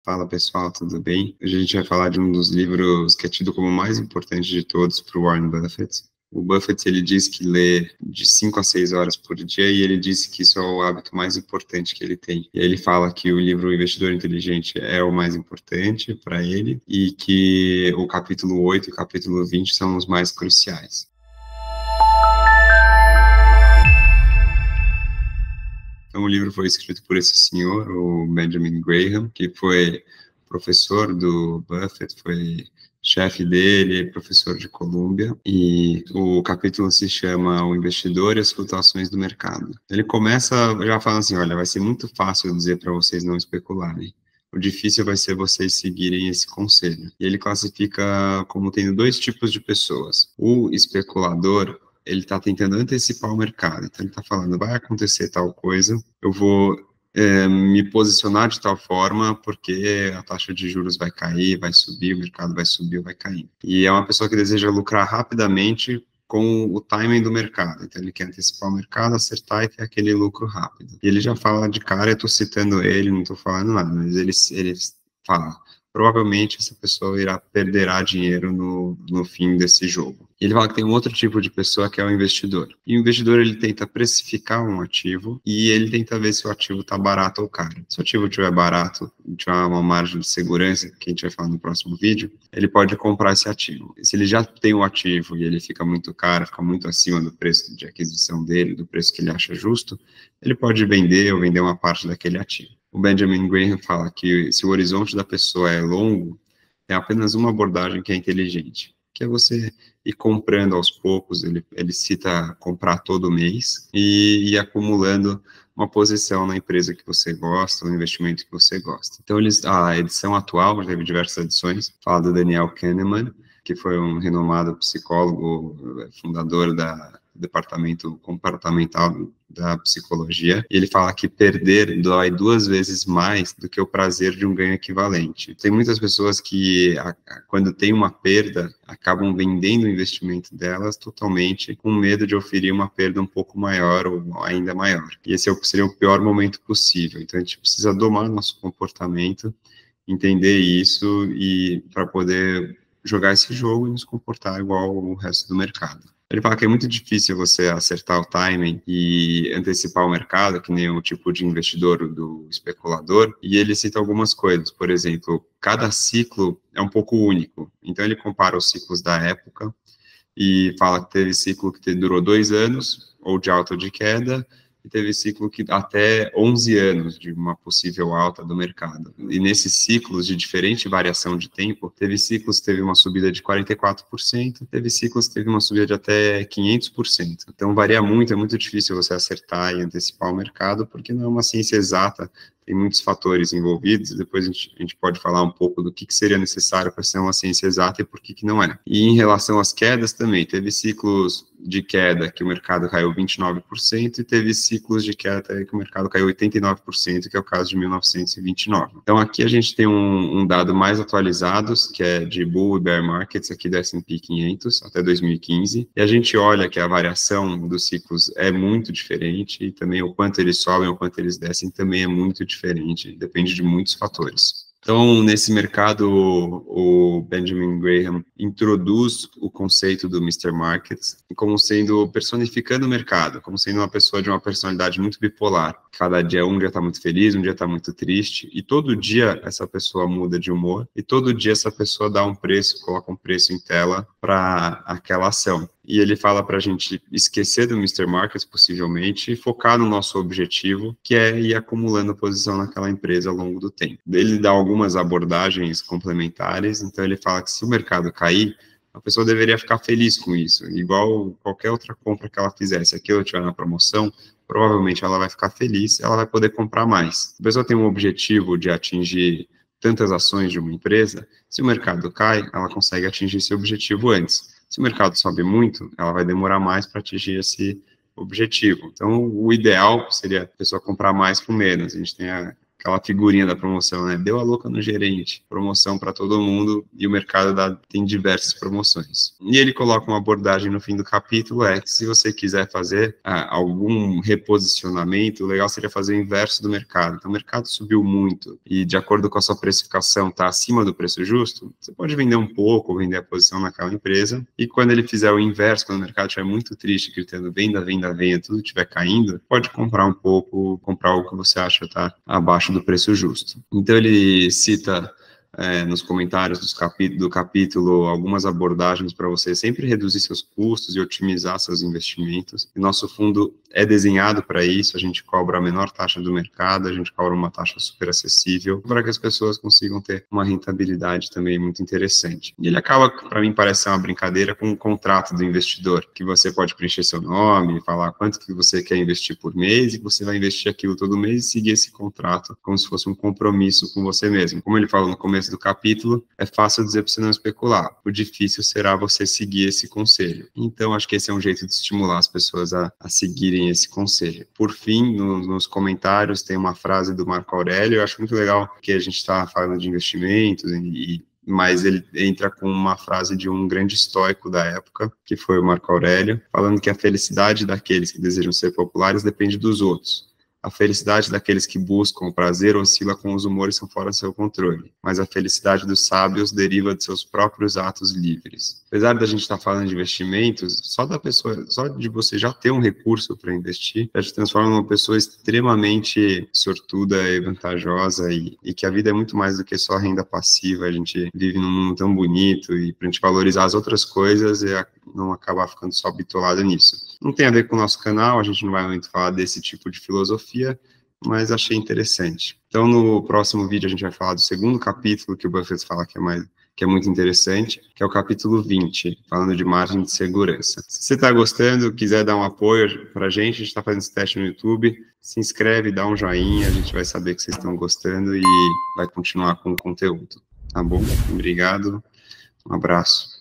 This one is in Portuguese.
Fala pessoal, tudo bem? Hoje a gente vai falar de um dos livros que é tido como o mais importante de todos para o Warren Buffett. O Buffett, ele diz que lê de 5 a 6 horas por dia e ele disse que isso é o hábito mais importante que ele tem. E aí ele fala que o livro O Investidor Inteligente é o mais importante para ele e que o capítulo 8 e o capítulo 20 são os mais cruciais. Então, o livro foi escrito por esse senhor, o Benjamin Graham, que foi professor do Buffett, foi chefe dele, professor de Columbia, e o capítulo se chama O Investidor e as Flutuações do Mercado. Ele começa já falando assim, olha, vai ser muito fácil dizer para vocês não especularem. O difícil vai ser vocês seguirem esse conselho. E ele classifica como tendo dois tipos de pessoas. O especulador, ele está tentando antecipar o mercado. Então, ele está falando, vai acontecer tal coisa, eu vou me posicionar de tal forma porque a taxa de juros vai cair, vai subir, o mercado vai subir ou vai cair. E é uma pessoa que deseja lucrar rapidamente com o timing do mercado. Então, ele quer antecipar o mercado, acertar e ter aquele lucro rápido. E ele já fala de cara, eu estou citando ele, não estou falando nada, mas ele fala, provavelmente essa pessoa perderá dinheiro no fim desse jogo. Ele fala que tem um outro tipo de pessoa que é o investidor. E o investidor, ele tenta precificar um ativo e ele tenta ver se o ativo está barato ou caro. Se o ativo estiver barato, tiver uma margem de segurança, que a gente vai falar no próximo vídeo, ele pode comprar esse ativo. Se ele já tem o ativo e ele fica muito caro, fica muito acima do preço de aquisição dele, do preço que ele acha justo, ele pode vender ou vender uma parte daquele ativo. O Benjamin Graham fala que se o horizonte da pessoa é longo, é apenas uma abordagem que é inteligente, que é você ir comprando aos poucos, ele cita comprar todo mês e ir acumulando uma posição na empresa que você gosta, um investimento que você gosta. Então, a edição atual, teve diversas edições, fala do Daniel Kahneman, que foi um renomado psicólogo, fundador do departamento comportamental da psicologia, e ele fala que perder dói 2 vezes mais do que o prazer de um ganho equivalente. Tem muitas pessoas que, quando tem uma perda, acabam vendendo o investimento delas totalmente com medo de oferir uma perda um pouco maior ou ainda maior. E esse seria o pior momento possível. Então, a gente precisa domar nosso comportamento, entender isso e para poder jogar esse jogo e nos comportar igual o resto do mercado. Ele fala que é muito difícil você acertar o timing e antecipar o mercado, que nem o tipo de investidor do especulador, e ele cita algumas coisas, por exemplo, cada ciclo é um pouco único, então ele compara os ciclos da época e fala que teve ciclo que durou 2 anos, ou de alta ou de queda, e teve ciclo que até 11 anos de uma possível alta do mercado. E nesses ciclos de diferente variação de tempo, teve ciclos que teve uma subida de 44%, teve ciclos que teve uma subida de até 500%. Então varia muito, é muito difícil você acertar e antecipar o mercado, porque não é uma ciência exata, tem muitos fatores envolvidos, e depois a gente pode falar um pouco do que seria necessário para ser uma ciência exata e por que não é. E em relação às quedas também, teve ciclos de queda que o mercado caiu 29% e teve ciclos de queda que o mercado caiu 89%, que é o caso de 1929. Então aqui a gente tem um dado mais atualizado, que é de Bull e Bear Markets, aqui do S&P 500 até 2015, e a gente olha que a variação dos ciclos é muito diferente e também o quanto eles sobem, o quanto eles descem também é muito diferente, depende de muitos fatores. Então, nesse mercado, o Benjamin Graham introduz o conceito do Mr. Markets como sendo, personificando o mercado, como sendo uma pessoa de uma personalidade muito bipolar. Cada dia, um dia está muito feliz, um dia está muito triste, e todo dia essa pessoa muda de humor, e todo dia essa pessoa dá um preço, coloca um preço em tela para aquela ação. E ele fala para a gente esquecer do Mr. Markets, possivelmente, e focar no nosso objetivo, que é ir acumulando posição naquela empresa ao longo do tempo. Ele dá algumas abordagens complementares, então ele fala que se o mercado cair, a pessoa deveria ficar feliz com isso, igual qualquer outra compra que ela fizesse. Se aquilo estiver na promoção, provavelmente ela vai ficar feliz, ela vai poder comprar mais. A pessoa tem um objetivo de atingir tantas ações de uma empresa, se o mercado cai, ela consegue atingir esse objetivo antes. Se o mercado sobe muito, ela vai demorar mais para atingir esse objetivo. Então, o ideal seria a pessoa comprar mais com menos. A gente tem aquela figurinha da promoção, né? Deu a louca no gerente, promoção para todo mundo, e o mercado tem diversas promoções. E ele coloca uma abordagem no fim do capítulo, que se você quiser fazer algum reposicionamento, o legal seria fazer o inverso do mercado. Então, o mercado subiu muito e, de acordo com a sua precificação, está acima do preço justo, você pode vender um pouco, vender a posição naquela empresa, e quando ele fizer o inverso, quando o mercado estiver muito triste, gritando venda, venda, venda, tudo estiver caindo, pode comprar um pouco, comprar algo que você acha está abaixo do preço justo. Então, ele cita nos comentários do capítulo algumas abordagens para você sempre reduzir seus custos e otimizar seus investimentos. E nosso fundo é desenhado para isso, a gente cobra a menor taxa do mercado, a gente cobra uma taxa super acessível para que as pessoas consigam ter uma rentabilidade também muito interessante. E ele acaba, para mim, parece ser uma brincadeira com o contrato do investidor, que você pode preencher seu nome, falar quanto que você quer investir por mês, e que você vai investir aquilo todo mês e seguir esse contrato como se fosse um compromisso com você mesmo. Como ele fala no começo do capítulo, é fácil dizer para você não especular. O difícil será você seguir esse conselho. Então, acho que esse é um jeito de estimular as pessoas a seguirem esse conselho. Por fim, nos comentários tem uma frase do Marco Aurélio, eu acho muito legal que a gente está falando de investimentos, mas ele entra com uma frase de um grande estoico da época, que foi o Marco Aurélio, falando que a felicidade daqueles que desejam ser populares depende dos outros. A felicidade daqueles que buscam o prazer oscila com os humores que são fora do seu controle, mas a felicidade dos sábios deriva de seus próprios atos livres. Apesar da gente estar falando de investimentos, só de você já ter um recurso para investir, já te transforma numa pessoa extremamente sortuda e vantajosa, e que a vida é muito mais do que só renda passiva. A gente vive num mundo tão bonito, e para a gente valorizar as outras coisas e não acabar ficando só bitolado nisso. Não tem a ver com o nosso canal, a gente não vai muito falar desse tipo de filosofia, mas achei interessante. Então, no próximo vídeo, a gente vai falar do segundo capítulo que o Buffett fala que é muito interessante, que é o capítulo 20, falando de margem de segurança. Se você está gostando, quiser dar um apoio para a gente está fazendo esse teste no YouTube, se inscreve, dá um joinha, a gente vai saber que vocês estão gostando e vai continuar com o conteúdo. Tá bom? Obrigado, um abraço.